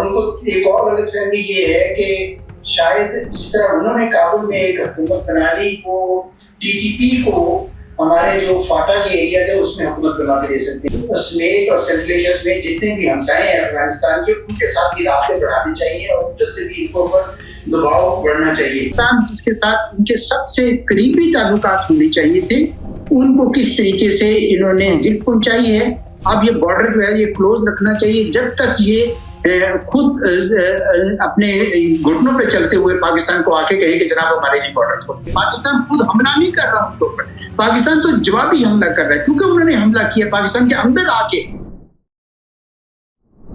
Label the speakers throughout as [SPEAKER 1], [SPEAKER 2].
[SPEAKER 1] ان کو ایک اور غلط فہمی یہ ہے کہ شاید جس طرح انہوں نے کابل میں ایک حکومت بنا لی، وہ ٹی ٹی پی کو ہمارے جو فاٹا کے ایریاز ہے اس میں حکومت بنا کے دے سکتے ہیں۔ سمیت اور سینٹرل ایشیا میں جتنے بھی ہمسائے ہیں افغانستان کے، ان کے ساتھ بھی رابطے بڑھانے چاہیے اور ان سے بھی ان کو دباؤ بڑھنا چاہیے۔ پاکستان جس کے ساتھ ان کے سب سے قریبی تعلقات ہونے چاہیے تھے، ان کو کس طریقے سے انہوں نے ذکر پہنچائی ہے۔ اب یہ بارڈر جو ہے یہ کلوز رکھنا چاہیے جب تک یہ خود اپنے گھٹنوں پہ چلتے ہوئے پاکستان کو آ کے کہے کہ جناب ہمارے لیے بارڈر کھول دیں۔ پاکستان خود حملہ نہیں کر رہا ان کے اوپر، پاکستان تو جوابی حملہ کر رہا ہے کیونکہ انہوں نے حملہ کیا پاکستان کے اندر آ کے۔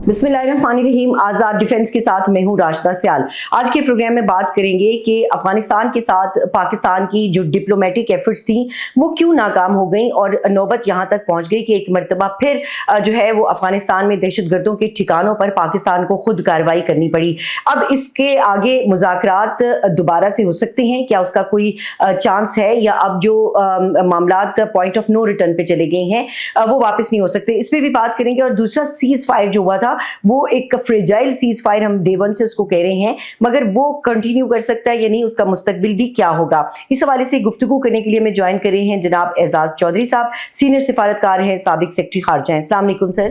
[SPEAKER 2] بسم اللہ الرحمن الرحیم۔ آزاد ڈیفنس کے ساتھ میں ہوں راشدہ سیال۔ آج کے پروگرام میں بات کریں گے کہ افغانستان کے ساتھ پاکستان کی جو ڈپلومیٹک ایفرٹس تھیں وہ کیوں ناکام ہو گئیں اور نوبت یہاں تک پہنچ گئی کہ ایک مرتبہ پھر جو ہے وہ افغانستان میں دہشت گردوں کے ٹھکانوں پر پاکستان کو خود کارروائی کرنی پڑی۔ اب اس کے آگے مذاکرات دوبارہ سے ہو سکتے ہیں، کیا اس کا کوئی چانس ہے، یا اب جو معاملات پوائنٹ آف نو ریٹرن پہ چلے گئے ہیں وہ واپس نہیں ہو سکتے؟ اس پہ بھی بات کریں گے۔ اور دوسرا سیز فائر جو ہوا تھا وہ ایک فریجائل سیز فائر، ہم ڈے ون سے اس کو کہہ رہے ہیں، مگر وہ کنٹینیو کر سکتا ہے یا نہیں، اس کا مستقبل بھی کیا ہوگا؟ اس حوالے سے گفتگو کرنے کے لیے میں جوائن کر رہے ہیں جناب اعزاز چودھری صاحب، سینئر سفارتکار ہیں، سابق سیکرٹری خارجہ ہیں۔ السلام علیکم سر۔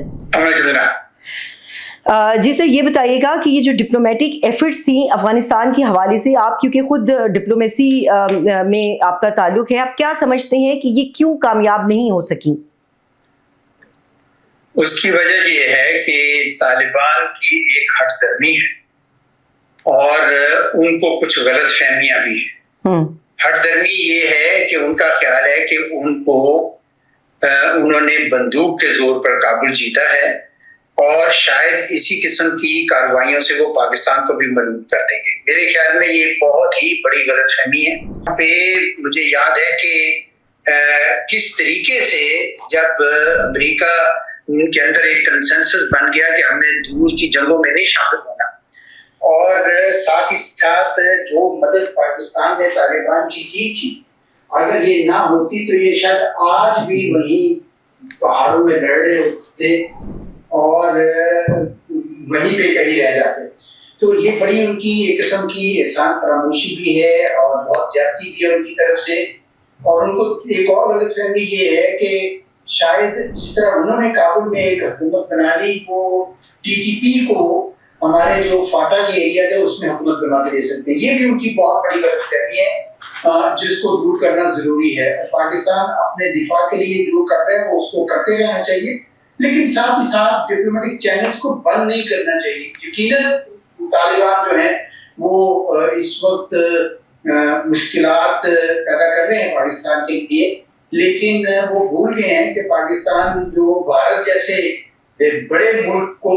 [SPEAKER 2] جی سر، یہ بتائیے گا کہ یہ جو ڈپلومیٹک ایفرٹس تھیں افغانستان کے حوالے سے، آپ کیونکہ خود ڈپلومیسی میں آپ کا تعلق ہے، آپ کیا سمجھتے ہیں کہ یہ کیوں کامیاب نہیں ہو سکی؟
[SPEAKER 1] اس کی وجہ یہ ہے کہ طالبان کی ایک ہٹ درمی ہے اور ان کو کچھ غلط فہمیاں بھی ہیں۔ ہٹ درمی یہ ہے کہ ان کا خیال ہے کہ ان کو انہوں نے بندوق کے زور پر کابل جیتا ہے اور شاید اسی قسم کی کارروائیوں سے وہ پاکستان کو بھی مغلوب کر دیں گے۔ میرے خیال میں یہ بہت ہی بڑی غلط فہمی ہے۔ یہاں پہ مجھے یاد ہے کہ کس طریقے سے جب امریکہ ان کے اندر ایک کنسنسس بن گیا کہ ہم نے دور کی جنگوں میں نہیں شامل ہونا، اور ساتھ ہی ساتھ جو مدد پاکستان نے طالبان کی کی تھی، اگر یہ نہ ہوتی تو یہ شاید آج بھی وہیں پہاڑوں میں لڑ رہے ہوتے اور وہیں پہ کہیں رہ جاتے۔ تو یہ بڑی ان کی ایک قسم کی احسان فراموشی بھی ہے اور بہت زیادتی بھی ہے ان کی طرف سے۔ اور ان کو ایک اور غلط فہمی یہ ہے کہ شاید جس طرح انہوں نے کابل میں ایک حکومت بنا لی، وہ ٹی ٹی پی کو ہمارے جو فاٹا کے ایریاز ہے اس میں حکومت بنا کے دے سکتے ہیں۔ یہ بھی ان کی بہت بڑی غلط فہمی ہے جس کو دور کرنا ضروری ہے۔ پاکستان اپنے دفاع کے لیے جو کر رہے ہیں وہ اس کو کرتے رہنا چاہیے، لیکن ساتھ ہی ساتھ ڈپلومیٹک چینلز کو بند نہیں کرنا چاہیے۔ یقیناً طالبان جو ہیں وہ اس وقت مشکلات پیدا کر رہے ہیں پاکستان کے لیے، لیکن وہ بھول گئے ہیں کہ پاکستان جو بھارت جیسے بڑے ملک کو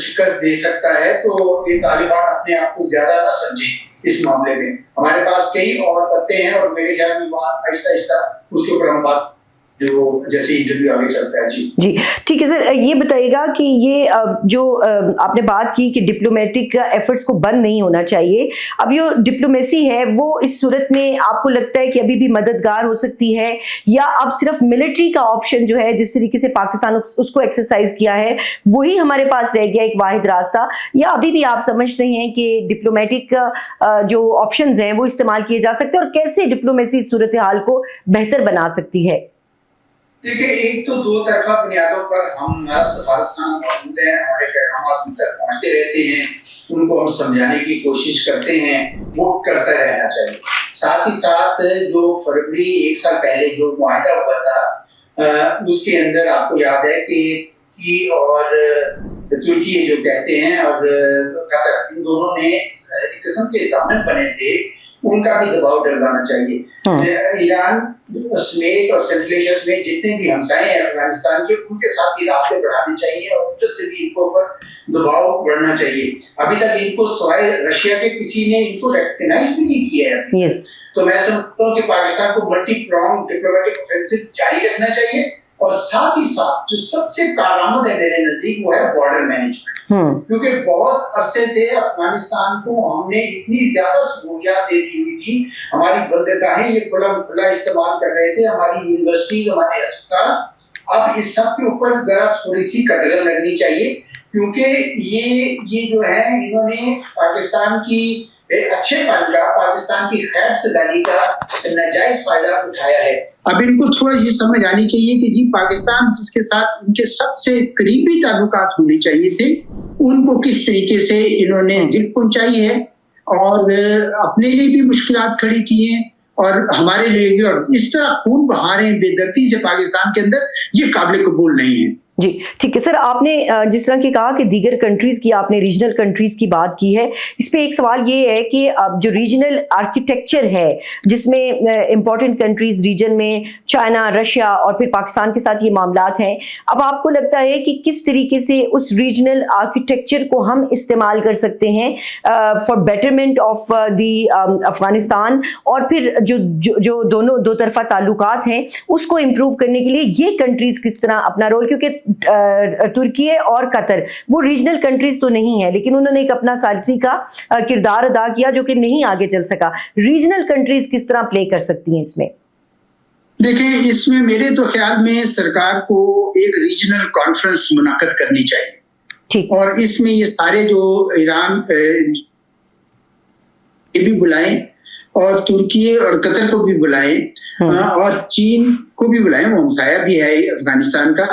[SPEAKER 1] شکست دے سکتا ہے، تو یہ طالبان اپنے آپ کو زیادہ نہ سمجھیں اس معاملے میں۔ ہمارے پاس کئی اور پتے ہیں اور میرے خیال میں وہاں آہستہ آہستہ اس کے اوپر ہم بات جو جیسے انٹرویو آگے چلتا ہے۔
[SPEAKER 2] جی ٹھیک ہے سر، یہ بتائیے گا کہ یہ جو آپ نے بات کی کہ ڈپلومیٹک ایفرٹس کو بند نہیں ہونا چاہیے، اب یہ ڈپلومیسی ہے وہ اس صورت میں آپ کو لگتا ہے کہ ابھی بھی مددگار ہو سکتی ہے، یا اب صرف ملٹری کا آپشن جو ہے جس طریقے سے پاکستان اس کو ایکسرسائز کیا ہے وہی ہمارے پاس رہ گیا ایک واحد راستہ، یا ابھی بھی آپ سمجھتے ہیں کہ ڈپلومیٹک جو آپشنز ہیں وہ استعمال کیے جا سکتے ہیں، اور کیسے ڈپلومیسی صورتحال کو بہتر بنا سکتی ہے؟
[SPEAKER 1] دیکھیں، ایک تو دو طرفہ بنیادوں پر ہمارا سفارتخانہ موجود ہے، ہمارے پیغامات ان تک پہنچتے رہتے ہیں، ان کو ہم سمجھانے کی کوشش کرتے ہیں، وہ کرتا رہنا چاہیے۔ ساتھ ہی ساتھ جو فروری 1 سال پہلے جو معاہدہ ہوا تھا اس کے اندر آپ کو یاد ہے کہ اور ترکی جو کہتے ہیں اور قطر، ان دونوں نے ایک قسم کے ضامن بنے تھے، ان کا بھی دباؤ ڈلوانا چاہیے۔ ایران سمیت اور سینٹرل ایشیا میں جتنے بھی ہمسائے ہیں افغانستان کے، ان کے ساتھ بھی رابطے بڑھانے چاہیے اور ان سے بھی ان کو دباؤ بڑھنا چاہیے۔ ابھی تک ان کو سوائے رشیا کے کسی نے ان کو ریکگنائز بھی نہیں کیا ہے۔ تو میں سمجھتا ہوں کہ پاکستان کو ملٹی پرونگ ڈپلومیٹک آفینسو جاری رکھنا چاہیے، اور ساتھ ہی ساتھ جو سب سے کارآمد ہے میرے نزدیک وہ ہے بارڈر مینجمنٹ، کیونکہ بہت عرصے سے افغانستان کو ہم نے اتنی زیادہ سہولیات دے دی ہوئی تھی، ہماری بندرگاہیں یہ کھلا استعمال کر رہے تھے، ہماری یونیورسٹیز، ہمارے اسپتال، اب اس سب کے اوپر ذرا تھوڑی سی قدغن لگنی چاہیے کیونکہ یہ جو ہے انہوں نے پاکستان کی اچھے پن کا، پاکستان کی خیر سگالی کا ناجائز فائدہ اٹھایا ہے۔ اب ان کو تھوڑا یہ سمجھ آنی چاہیے کہ جی پاکستان جس کے ساتھ ان کے سب سے قریبی تعلقات ہونے چاہیے تھے، ان کو کس طریقے سے انہوں نے ضد پہنچائی ہے اور اپنے لیے بھی مشکلات کھڑی کی ہیں اور ہمارے لیے بھی، اور اس طرح خون بہا رہے ہیں بے دردی سے پاکستان کے اندر، یہ قابل قبول نہیں ہے۔
[SPEAKER 2] جی ٹھیک ہے سر، آپ نے جس طرح کہ کہا کہ دیگر کنٹریز کی، آپ نے ریجنل کنٹریز کی بات کی ہے، اس پہ ایک سوال یہ ہے کہ اب جو ریجنل آرکیٹیکچر ہے جس میں امپورٹنٹ کنٹریز ریجن میں چائنا، رشیا اور پھر پاکستان کے ساتھ یہ معاملات ہیں، اب آپ کو لگتا ہے کہ کس طریقے سے اس ریجنل آرکیٹیکچر کو ہم استعمال کر سکتے ہیں for betterment of the Afghanistan, اور پھر جو دونوں دو طرفہ تعلقات ہیں اس کو امپروو کرنے کے لیے یہ کنٹریز کس طرح اپنا رول، کیونکہ ترکی اور قطر وہ ریجنل کنٹریز تو نہیں ہے لیکن انہوں نے ایک اپنا ثالثی کا کردار ادا کیا جو کہ نہیں آگے چل سکا، ریجنل کنٹریز کس طرح پلے کر سکتی ہیں اس میں؟
[SPEAKER 1] دیکھیں، اس میں میرے تو خیال میں سرکار کو ایک ریجنل کانفرنس منعقد کرنی چاہیے، اور اس میں یہ سارے جو ایران یہ بھی بلائیں اور ترکی اور قطر کو بھی بلائیں اور چین کو بھی بلائیں، وہ ہمسایہ بھی ہے افغانستان کا،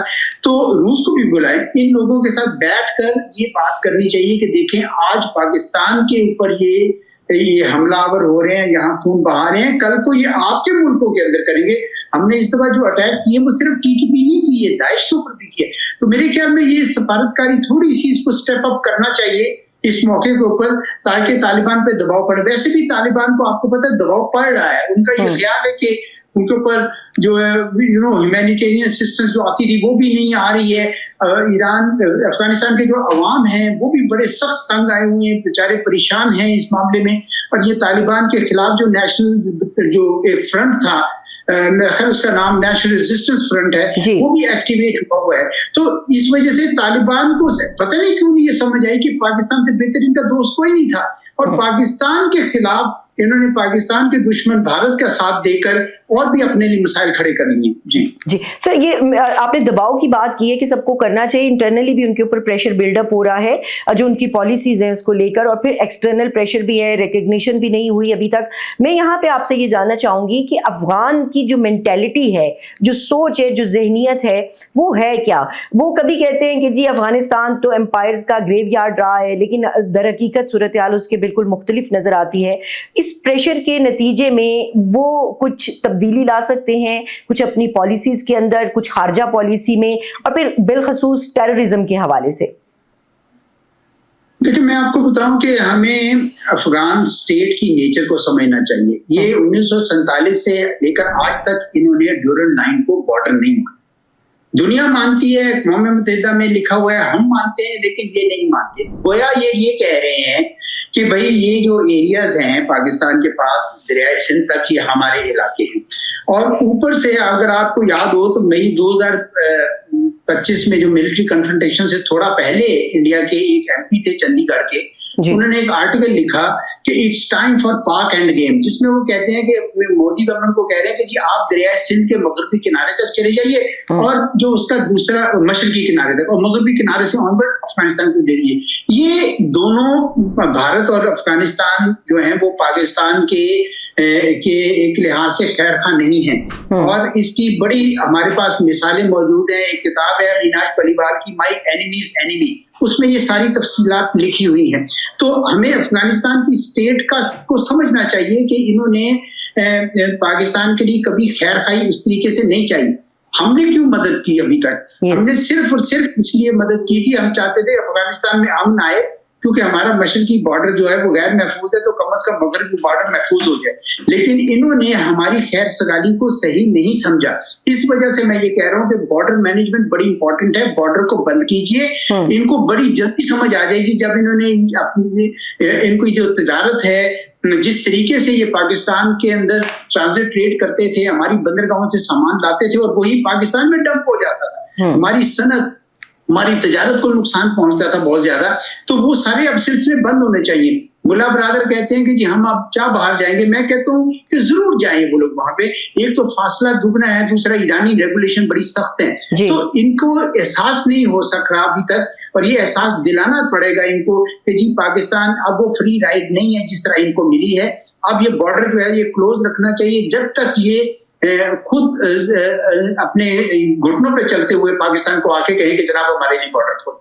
[SPEAKER 1] تو روس کو بھی بلائیں، ان لوگوں کے ساتھ بیٹھ کر یہ بات کرنی چاہیے کہ دیکھیں آج پاکستان کے اوپر یہ حملہ آور ہو رہے ہیں، یہاں خون بہا رہے ہیں، کل کو یہ آپ کے ملکوں کے اندر کریں گے۔ ہم نے اس دفعہ جو اٹیک کیے وہ صرف ٹی ٹی پی نہیں کیے، داعش کے اوپر بھی کیے، تو میرے خیال میں یہ سفارتکاری تھوڑی سی اس کو سٹیپ اپ کرنا چاہیے اس موقع کے اوپر، تاکہ طالبان پہ دباؤ پڑے۔ ویسے بھی طالبان کو آپ کو پتہ ہے دباؤ پڑ رہا ہے، ان کا یہ خیال ہے کہ ان کے اوپر جو ہے ہیومینیٹیرین اسسٹنس جو آتی تھی وہ بھی نہیں آ رہی ہے۔ ایران، افغانستان کے جو عوام ہیں وہ بھی بڑے سخت تنگ آئے ہوئے ہیں، بیچارے پریشان ہیں اس معاملے میں، اور یہ طالبان کے خلاف جو نیشنل جو ایک فرنٹ تھا، میرا خیال اس کا نام نیشنل ریزسٹنس فرنٹ ہے، وہ بھی ایکٹیویٹ ہوا ہے۔ تو اس وجہ سے طالبان کو پتہ نہیں کیوں نہیں یہ سمجھ آئی کہ پاکستان سے بہتر ان کا دوست کوئی نہیں تھا، اور پاکستان کے خلاف انہوں نے پاکستان کے دشمن بھارت کا ساتھ دے کر اور بھی اپنے لیے مسائل کھڑے کر لیے۔
[SPEAKER 2] جی سر، یہ آپ نے دباؤ کی بات کی ہے کہ سب کو کرنا چاہیے، انٹرنلی بھی ان کے اوپر پریشر بلڈ اپ ہو رہا ہے جو ان کی پالیسیز ہیں اس کو لے کر، اور پھر ایکسٹرنل پریشر بھی ہے، ریکگنیشن بھی نہیں ہوئی ابھی تک۔ میں یہاں پہ آپ سے یہ جاننا چاہوں گی کہ افغان کی جو مینٹیلٹی ہے، جو سوچ ہے، جو ذہنیت ہے، وہ ہے کیا؟ وہ کبھی کہتے ہیں کہ جی افغانستان تو امپائرز کا گریو یارڈ رہا ہے، لیکن در حقیقت صورتحال اس کے بالکل مختلف نظر آتی ہے۔ اس پریشر کے نتیجے میں وہ کچھ تبدیلی لا سکتے ہیں، کچھ اپنی پالیسیز کے اندر، کچھ خارجہ پالیسی میں، اور پھر بالخصوص ٹیررزم کے حوالے سے۔
[SPEAKER 1] دیکھیں، میں آپ کو بتاؤں کہ ہمیں افغان اسٹیٹ کی نیچر کو سمجھنا چاہیے۔ یہ 1947 سے لے کر آج تک انہوں نے ڈیورنڈ لائن کو بارڈر نہیں مانا۔ دنیا مانتی ہے، اقوام متحدہ میں لکھا ہوا ہے، ہم مانتے ہیں، لیکن یہ نہیں مانتے۔ گویا یہ کہہ رہے ہیں کہ بھائی یہ جو ایریاز ہیں پاکستان کے پاس دریائے سندھ تک، یہ ہمارے علاقے ہیں، اور اوپر سے اگر آپ کو یاد ہو تو مئی 2025 میں جو ملٹری کنفرنٹیشن سے تھوڑا پہلے انڈیا کے ایک ایم پی تھے چندی گڑھ کے، انہوں نے ایک آرٹیکل لکھا کہ اٹس ٹائم فار پاک اینڈ گیم، جس میں وہ کہتے ہیں کہ مودی گورنمنٹ کو کہہ رہے ہیں کہ جی آپ دریائے سندھ کے مغربی کنارے تک چلے جائیے، اور جو اس کا دوسرا مشرقی کنارے تک، اور مغربی کنارے سے آن ورڈ افغانستان کو دے دیجیے۔ یہ دونوں بھارت اور افغانستان جو ہیں وہ پاکستان کے ایک لحاظ سے خیر خواہ نہیں ہیں، اور اس کی بڑی ہمارے پاس مثالیں موجود ہیں۔ ایک کتاب ہے ریناج پلیوال کی، مائی اینیمیز اینیمی، اس میں یہ ساری تفصیلات لکھی ہوئی ہیں۔ تو ہمیں افغانستان کی اسٹیٹ کو سمجھنا چاہیے کہ انہوں نے پاکستان کے لیے کبھی خیر خواہی اس طریقے سے نہیں چاہیے۔ ہم نے کیوں مدد کی ابھی تک؟ ہم نے صرف اور صرف اس لیے مدد کی تھی، ہم چاہتے تھے افغانستان میں امن آئے، کیونکہ ہمارا مشرقی بارڈر جو ہے وہ غیر محفوظ ہے، تو کم از کم مغربی بارڈر محفوظ ہو جائے۔ لیکن انہوں نے ہماری خیر سگالی کو صحیح نہیں سمجھا۔ اس وجہ سے میں یہ کہہ رہا ہوں کہ بارڈر مینجمنٹ بڑی امپورٹنٹ ہے، بارڈر کو بند کیجئے۔ ان کو بڑی جلدی سمجھ آ جائے گی جب انہوں نے ان کی جو تجارت ہے، جس طریقے سے یہ پاکستان کے اندر ٹرانزٹ ٹریڈ کرتے تھے، ہماری بندرگاہوں سے سامان لاتے تھے اور وہی پاکستان میں ڈمپ ہو جاتا تھا، ہماری صنعت، ہماری تجارت کو نقصان پہنچتا تھا بہت زیادہ، تو وہ سارے اب سلسلے بند ہونے چاہیے۔ ملا برادر کہتے ہیں کہ جی ہم اب چاہ باہر جائیں گے، میں کہتا ہوں کہ ضرور جائیں وہ لوگ وہاں پہ۔ ایک تو فاصلہ دگنا ہے، دوسرا ایرانی ریگولیشن بڑی سخت ہے، تو ان کو احساس نہیں ہو سک رہا ابھی تک، اور یہ احساس دلانا پڑے گا ان کو کہ جی پاکستان اب وہ فری رائڈ نہیں ہے جس طرح ان کو ملی ہے. اب یہ بارڈر جو ہے یہ کلوز رکھنا چاہیے جب تک یہ خود اپنے گھٹنوں پہ چلتے ہوئے پاکستان کو آ کے کہیں کہ جناب ہمارے لیے بارڈر کھول.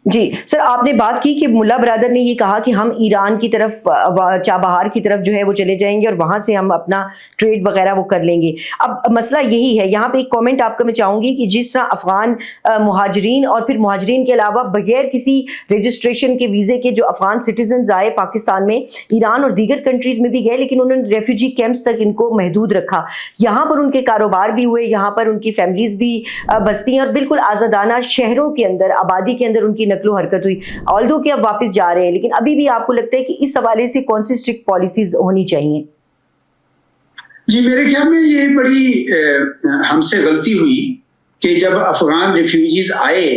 [SPEAKER 2] جی سر، آپ نے بات کی کہ ملا برادر نے یہ کہا کہ ہم ایران کی طرف چابہار کی طرف جو ہے وہ چلے جائیں گے اور وہاں سے ہم اپنا ٹریڈ وغیرہ وہ کر لیں گے. اب مسئلہ یہی ہے، یہاں پہ ایک کامنٹ آپ کا میں چاہوں گی کہ جس طرح افغان مہاجرین اور پھر مہاجرین کے علاوہ بغیر کسی رجسٹریشن کے ویزے کے جو افغان سٹیزنز آئے پاکستان میں، ایران اور دیگر کنٹریز میں بھی گئے، لیکن انہوں نے ریفیوجی کیمپس تک ان کو محدود رکھا. یہاں پر ان کے کاروبار بھی ہوئے، یہاں پر ان کی فیملیز بھی بستی ہیں اور بالکل آزادانہ شہروں کے اندر، آبادی کے اندر ان کی نقل و حرکت ہوئی. آلدو کہ اب واپس جا رہے ہیں، لیکن ابھی بھی آپ کو لگتا ہے کہ اس حوالے سے کون سی اسٹرکٹ پالیسیز ہونی چاہیے؟
[SPEAKER 1] جی میرے خیال میں یہ بڑی ہم سے غلطی ہوئی کہ جب افغان ریفیوجیز آئے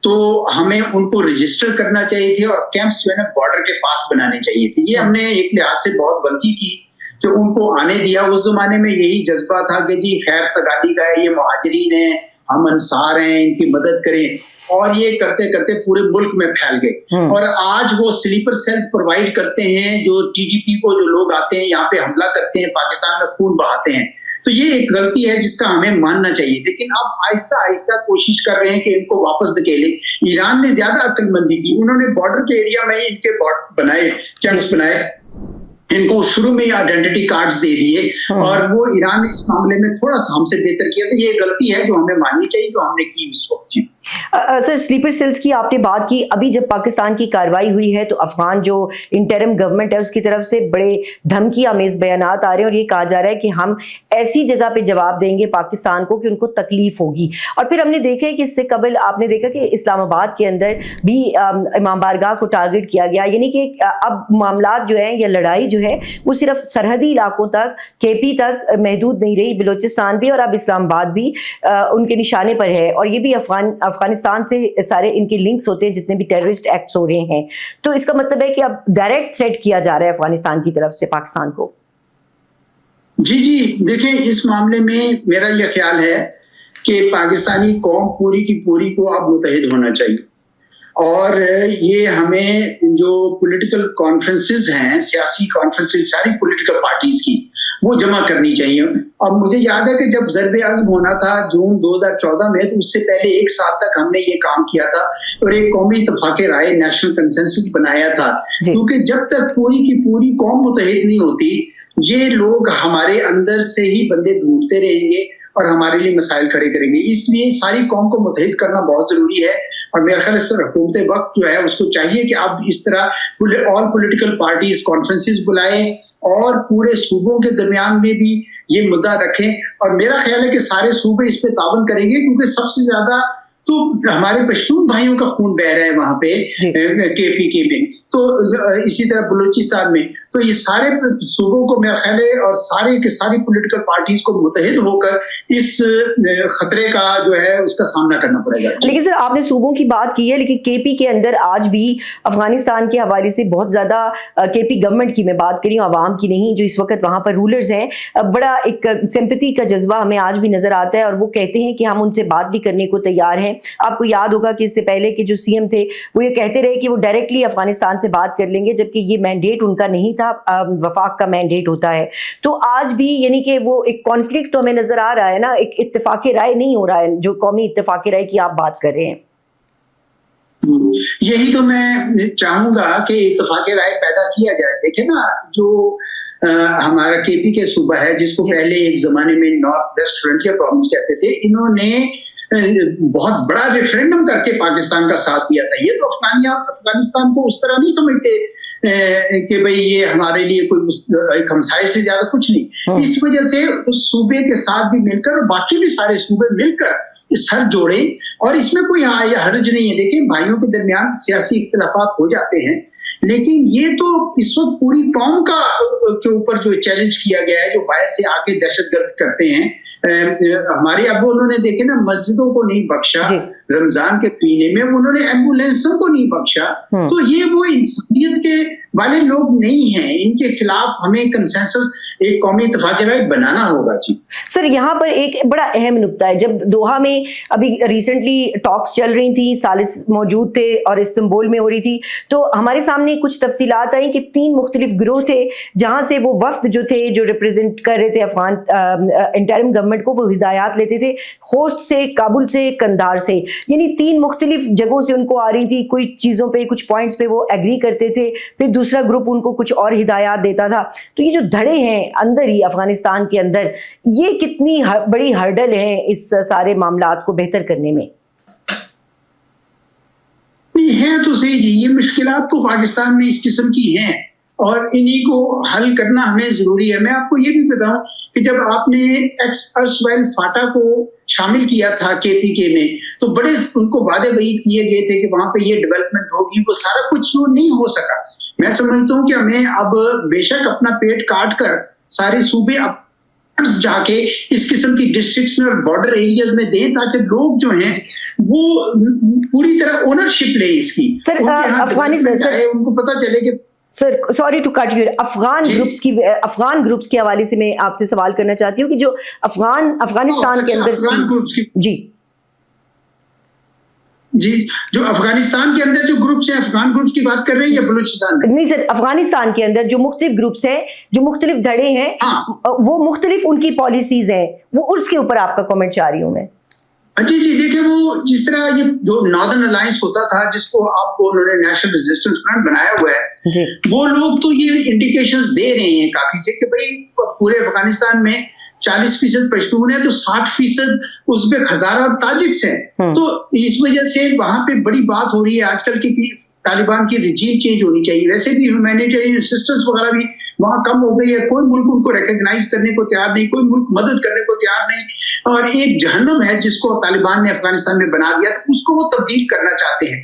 [SPEAKER 1] تو ہمیں ان کو رجسٹر کرنا چاہیے تھے اور کیمپس جو ہے نا بارڈر کے پاس بنانے چاہیے تھے. یہ ہم نے ایک لحاظ سے بہت غلطی کی کہ ان کو آنے دیا. اس زمانے میں یہی جذبہ تھا کہ جی خیر سگالی کا ہے، یہ مہاجرین ہیں، ہم انصار ہیں، ان کی مدد کریں، اور یہ کرتے کرتے پورے ملک میں پھیل گئے. اور آج وہ سلیپر سیلز پرووائڈ کرتے ہیں جو ٹی ٹی پی کو جو لوگ آتے ہیں یہاں پہ حملہ کرتے ہیں، پاکستان میں خون بہاتے ہیں. تو یہ ایک غلطی ہے جس کا ہمیں ماننا چاہیے. لیکن اب آہستہ آہستہ کوشش کر رہے ہیں کہ ان کو واپس دھکیلیں. ایران نے زیادہ عقل مندی کی، انہوں نے بارڈر کے ایریا میں ان کے بنائے چیکس بنائے، ان کو شروع میں آئیڈینٹی کارڈز دے دیے، اور وہ ایران اس معاملے میں تھوڑا سا ہم سے بہتر کیا. تو یہ غلطی ہے جو ہمیں ماننی چاہیے، جو ہم نے کی اس وقت.
[SPEAKER 2] سر سلیپر سیلز کی آپ نے بات کی، ابھی جب پاکستان کی کارروائی ہوئی ہے تو افغان جو انٹرم گورنمنٹ ہے اس کی طرف سے بڑے دھمکی آمیز بیانات آ رہے ہیں اور یہ کہا جا رہا ہے کہ ہم ایسی جگہ پہ جواب دیں گے پاکستان کو کہ ان کو تکلیف ہوگی. اور پھر ہم نے دیکھا کہ اس سے قبل آپ نے دیکھا کہ اسلام آباد کے اندر بھی امام بارگاہ کو ٹارگٹ کیا گیا. یعنی کہ اب معاملات جو ہیں یا لڑائی جو ہے وہ صرف سرحدی علاقوں تک، کے پی تک محدود نہیں رہی، بلوچستان بھی اور اب اسلام آباد بھی ان کے نشانے پر ہے. اور یہ بھی افغانستان سے سارے ان کے لنکس ہوتے ہیں جتنے بھی ٹیررسٹ ایکٹس ہو رہے ہیں. تو اس کا مطلب ہے کہ اب ڈائریکٹ تھریٹ کیا جا رہا ہے افغانستان کی طرف سے پاکستان کو.
[SPEAKER 1] جی دیکھیں اس معاملے میں میرا یہ خیال ہے کہ پاکستانی قوم پوری کی پوری کو اب متحد ہونا چاہیے، اور یہ ہمیں جو پولیٹیکل کانفرنسز ہیں، سیاسی کانفرنسز ساری پولیٹیکل پارٹیز کی، وہ جمع کرنی چاہیے. اور مجھے یاد ہے کہ جب ضرب عزم ہونا تھا جون 2014 میں، تو اس سے پہلے ایک سال تک ہم نے یہ کام کیا تھا اور ایک قومی اتفاق رائے نیشنل کنسنسس بنایا تھا. کیونکہ جب تک پوری کی پوری قوم متحد نہیں ہوتی، یہ لوگ ہمارے اندر سے ہی بندے ڈھونڈتے رہیں گے اور ہمارے لیے مسائل کھڑے کریں گے. اس لیے ساری قوم کو متحد کرنا بہت ضروری ہے. اور میرا خیال ہے حکومت وقت جو ہے اس کو چاہیے کہ اب اس طرح آل پولیٹیکل پارٹیز کانفرنسز بلائیں اور پورے صوبوں کے درمیان میں بھی یہ مدعا رکھیں. اور میرا خیال ہے کہ سارے صوبے اس پہ تعاون کریں گے، کیونکہ سب سے زیادہ تو ہمارے پشتون بھائیوں کا خون بہ رہا ہے وہاں پہ کے پی کے میں، تو اسی طرح بلوچستان میں. تو یہ سارے صوبوں کو میرا خیال ہے اور سارے کے ساری پولیٹیکل پارٹیز کو متحد ہو کر اس خطرے کا جو ہے اس کا سامنا کرنا پڑے گا.
[SPEAKER 2] لیکن سر آپ نے صوبوں کی بات کی ہے، لیکن کے پی کے اندر آج بھی افغانستان کے حوالے سے بہت زیادہ کے پی گورنمنٹ کی میں بات کری ہوں، عوام کی نہیں، جو اس وقت وہاں پر رولرز ہیں، بڑا ایک سمپتھی کا جذبہ ہمیں آج بھی نظر آتا ہے اور وہ کہتے ہیں کہ ہم ان سے بات بھی کرنے کو تیار ہیں. آپ کو یاد ہوگا کہ اس سے پہلے کے جو سی ایم تھے وہ یہ کہتے رہے کہ وہ ڈائریکٹلی افغانستان سے بات کر لیں گے، جبکہ یہ مینڈیٹ ان کا نہیں تھا، وفاق کا مینڈیٹ ہوتا ہے. تو آج بھی یعنی کہ وہ ایک کانفلکٹ تو ہمیں نظر آ رہا ہے نا، ایک اتفاق رائے نہیں ہو رہا ہے جو قومی اتفاق رائے کی آپ بات کر رہے ہیں.
[SPEAKER 1] یہی تو میں چاہوں گا کہ اتفاق رائے پیدا کیا جائے. دیکھیں نا، جو ہمارا کے پی کے صوبہ ہے جس کو پہلے ایک زمانے میں نارتھ ویسٹ فرنٹیئر پروونس کہتے تھے، انہوں نے بہت بڑا ریفرینڈم کر کے پاکستان کا ساتھ دیا تھا. یہ تو افغانستان کو اس طرح نہیں سمجھتے کہ بھئی یہ ہمارے لیے کوئی ایک ہمسائے سے زیادہ کچھ نہیں. اس وجہ سے اس صوبے کے ساتھ بھی مل کر اور باقی بھی سارے صوبے مل کر سر جوڑے، اور اس میں کوئی حرج نہیں ہے. دیکھیں بھائیوں کے درمیان سیاسی اختلافات ہو جاتے ہیں، لیکن یہ تو اس وقت پوری قوم کا کے اوپر جو چیلنج کیا گیا ہے، جو باہر سے آ کے دہشت گرد کرتے ہیں. ہمارے ابو انہوں نے دیکھے نا مسجدوں کو نہیں بخشا، رمضان کے مہینے میں انہوں نے ایمبولینسوں کو نہیں بخشا. تو یہ وہ انسانیت کے والے لوگ نہیں ہیں. ان کے خلاف ہمیں کنسنسس ایک قومی اتفاق رائے بنانا ہوگا. جی
[SPEAKER 2] سر یہاں پر ایک بڑا اہم نقطہ ہے, جب دوحہ میں ابھی ریسنٹلی ٹاکس چل رہی تھی, ثالث موجود تھے اور استنبول میں ہو رہی تھی, تو ہمارے سامنے کچھ تفصیلات آئیں کہ 3 مختلف گروہ تھے جہاں سے وہ وفد جو تھے جو ریپرزینٹ کر رہے تھے افغان انٹرم گورنمنٹ کو, وہ ہدایات لیتے تھے خوست سے, کابل سے, قندھار سے, یعنی 3 مختلف جگہوں سے ان کو آ رہی تھی. کوئی چیزوں پہ کچھ پوائنٹس پہ وہ ایگری کرتے تھے, پھر دوسرا گروپ ان کو کچھ اور ہدایات دیتا تھا. تو یہ جو دھڑے ہیں اندر ہی افغانستان کے اندر, یہ کتنی بڑی ہرڈل ہے اس سارے معاملات کو بہتر کرنے میں؟
[SPEAKER 1] نہیں ہے تو صحیح جی, یہ مشکلات تو پاکستان میں اس قسم کی ہیں اور انہی کو حل کرنا ہمیں ضروری ہے. میں آپ کو یہ بھی بتاؤں کہ جب آپ نے ایکس-ارسوائل فاٹا کو شامل کیا تھا KPK میں, تو بڑے ان کو وعدے وعید کیے گئے تھے کہ وہاں پہ یہ ڈیولپمنٹ ہوگی, وہ سارا کچھ وہ نہیں ہو سکا. میں سمجھتا ہوں کہ ہمیں اب بے شک اپنا پیٹ کاٹ کر سارے صوبے جا کے اس قسم کی ڈسٹرکٹس میں اور بارڈر ایریاز میں دیں تاکہ لوگ جو ہیں وہ پوری طرح اونرشپ لیں اس کی.
[SPEAKER 2] سر افغانستان
[SPEAKER 1] ان کو پتہ چلے کہ
[SPEAKER 2] sir sorry to cut you, Afghan groups کے حوالے سے میں آپ سے سوال کرنا چاہتی ہوں کہ جو افغانستان کے اندر
[SPEAKER 1] جی جو افغانستان کے اندر جو گروپس ہیں, افغان گروپس کی بات کر رہے ہیں یا بلوچستان میں؟
[SPEAKER 2] نہیں سر, افغانستان کے اندر جو مختلف گروپس ہیں, جو مختلف دھڑے ہیں, وہ مختلف ان کی پالیسیز ہیں, وہ اس کے اوپر آپ کا کامنٹ چاہ رہی ہوں میں.
[SPEAKER 1] جی دیکھیں, وہ جس طرح یہ جو ناردرن الائنس ہوتا تھا جس کو آپ کو انہوں نے نیشنل ریزسٹنس فرنٹ بنایا ہوا ہے, وہ لوگ تو یہ انڈیکیشنز دے رہے ہیں کافی سے کہ بھئی پورے افغانستان میں 40% پشتون ہے تو 60% ازبک, ہزارہ اور تاجکس ہیں. تو اس وجہ سے وہاں پہ بڑی بات ہو رہی ہے آج کل کی طالبان کی ریجیم چینج ہونی چاہیے. ویسے بھی ہیومینیٹیرین اسسٹنس وغیرہ بھی وہاں کم ہو گئی ہے, کوئی ملک ان کو ریکگنائز کرنے کو تیار نہیں, کوئی ملک مدد کرنے کو تیار نہیں, اور ایک جہنم ہے جس کو طالبان نے افغانستان میں بنا دیا, تو اس کو وہ تبدیل کرنا چاہتے ہیں.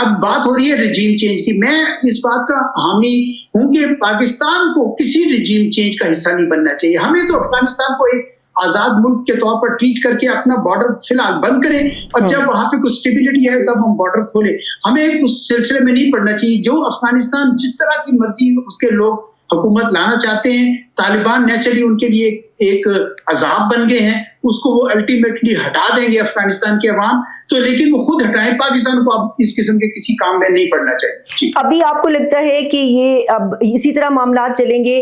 [SPEAKER 1] اب بات ہو رہی ہے ریجیم چینج کی. میں اس بات کا حامی ہوں کہ پاکستان کو کسی ریجیم چینج کا حصہ نہیں بننا چاہیے. ہمیں تو افغانستان کو ایک آزاد ملک کے طور پر ٹریٹ کر کے اپنا بارڈر فی الحال بند کریں, اور جب وہاں پہ کچھ اسٹیبلٹی ہے تب ہم بارڈر کھولیں. ہمیں اس سلسلے میں نہیں پڑنا چاہیے. جو افغانستان جس طرح کی مرضی اس کے لوگ حکومت لانا چاہتے ہیں, طالبان نیچرلی ان کے لیے ایک عذاب بن گئے ہیں, اس کو وہ الٹیمیٹلی ہٹا دیں گے افغانستان کے عوام تو, لیکن وہ خود ہٹائیں. پاکستان کو اب اس قسم کے کسی کام میں نہیں پڑنا چاہیے.
[SPEAKER 2] ابھی آپ کو لگتا ہے کہ یہ اب اسی طرح معاملات چلیں گے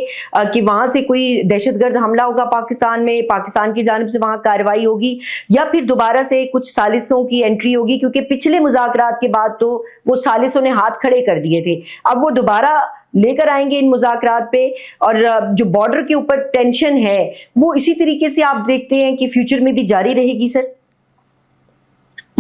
[SPEAKER 2] کہ وہاں سے کوئی دہشت گرد حملہ ہوگا پاکستان میں, پاکستان کی جانب سے وہاں کارروائی ہوگی, یا پھر دوبارہ سے کچھ ثالثوں کی انٹری ہوگی؟ کیونکہ پچھلے مذاکرات کے بعد تو وہ ثالثوں نے ہاتھ کھڑے کر دیے تھے, اب وہ دوبارہ لے کر آئیں گے ان مذاکرات پہ, اور جو بارڈر کے اوپر ٹینشن ہے وہ اسی طریقے سے آپ دیکھتے ہیں کہ فیوچر میں بھی جاری رہے گی؟ سر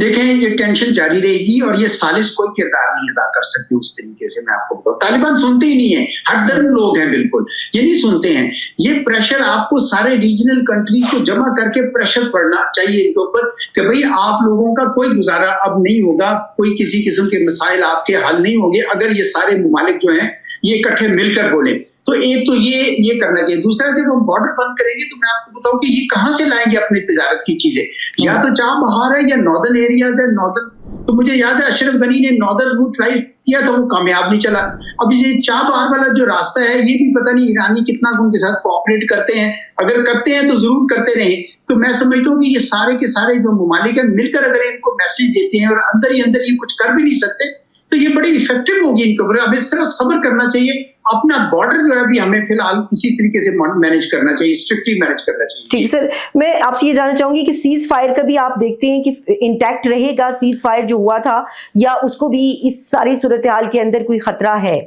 [SPEAKER 1] دیکھیں, یہ ٹینشن جاری رہے گی اور یہ ثالث کوئی کردار نہیں ادا کر سکتے اس طریقے سے. میں آپ کو بتاؤں, طالبان سنتے ہی نہیں ہیں, ہٹ درم لوگ ہیں بالکل, یہ نہیں سنتے ہیں. یہ پریشر آپ کو سارے ریجنل کنٹریز کو جمع کر کے پریشر پڑنا چاہیے ان کے اوپر کہ بھئی آپ لوگوں کا کوئی گزارا اب نہیں ہوگا, کوئی کسی قسم کے مسائل آپ کے حل نہیں ہوں گے اگر یہ سارے ممالک جو ہیں یہ اکٹھے مل کر بولیں. تو ایک تو یہ کرنا چاہیے. دوسرا, جب ہم بارڈر بند کریں گے تو میں آپ کو بتاؤں کہ یہ کہاں سے لائیں گے اپنی تجارت کی چیزیں, یا تو چاہ بہار ہے یا ناردرن ایریاز ہے. ناردرن تو مجھے یاد ہے اشرف غنی نے ناردرن روٹ ٹرائی کیا تھا, وہ کامیاب نہیں چلا. اب یہ چاہ بہار والا جو راستہ ہے یہ بھی پتہ نہیں ایرانی کتنا ان کے ساتھ کوآپریٹ کرتے ہیں, اگر کرتے ہیں تو ضرور کرتے رہیں. تو میں سمجھتا ہوں کہ یہ سارے کے سارے جو ممالک ہیں مل کر اگر ان کو میسج دیتے ہیں اور اندر ہی اندر یہ کچھ کر بھی نہیں سکتے تو یہ بڑی افیکٹو ہوگی ان کے اوپر. اب اس طرح صبر کرنا چاہیے, اپنا بارڈر جو ہے ابھی ہمیں فی الحال اسی طریقے سے مینج کرنا چاہیے, اسٹرکٹلی مینج کرنا چاہیے.
[SPEAKER 2] ٹھیک سر, میں آپ سے یہ جاننا چاہوں گی کہ سیز فائر کا بھی آپ دیکھتے ہیں کہ انٹیکٹ رہے گا سیز فائر جو ہوا تھا, یا اس کو بھی اس ساری صورتحال کے اندر کوئی خطرہ ہے؟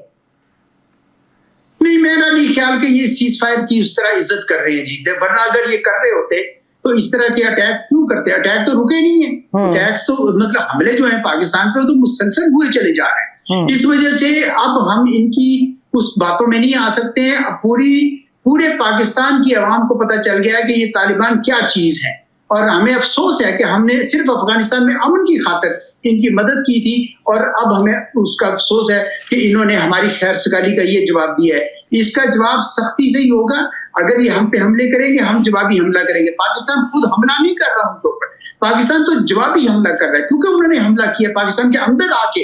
[SPEAKER 1] نہیں, میرا نہیں خیال کہ یہ سیز فائر کی اس طرح عزت کر رہے ہیں جی, ورنہ اگر یہ کر رہے ہوتے تو اس طرح کے اٹیک کیوں کرتے؟ اٹیک تو رکے نہیں ہیں, اٹیکس تو مطلب حملے جو ہیں پاکستان پر تو مسلسل ہوئے چلے جا رہے ہیں. اس وجہ سے اب ہم ان کی اس باتوں میں نہیں آ سکتے ہیں. اب پورے پاکستان کی عوام کو پتہ چل گیا ہے کہ یہ طالبان کیا چیز ہے, اور ہمیں افسوس ہے کہ ہم نے صرف افغانستان میں امن کی خاطر ان کی مدد کی تھی, اور اب ہمیں اس کا افسوس ہے کہ انہوں نے ہماری خیر سگالی کا یہ جواب دیا ہے. اس کا جواب سختی سے ہی ہوگا. اگر یہ ہم پہ حملے کریں گے ہم جوابی حملہ کریں گے. پاکستان خود حملہ نہیں کر رہا ان کے اوپر, پاکستان تو جوابی حملہ کر رہا ہے کیونکہ انہوں نے حملہ کیا پاکستان کے اندر آ کے.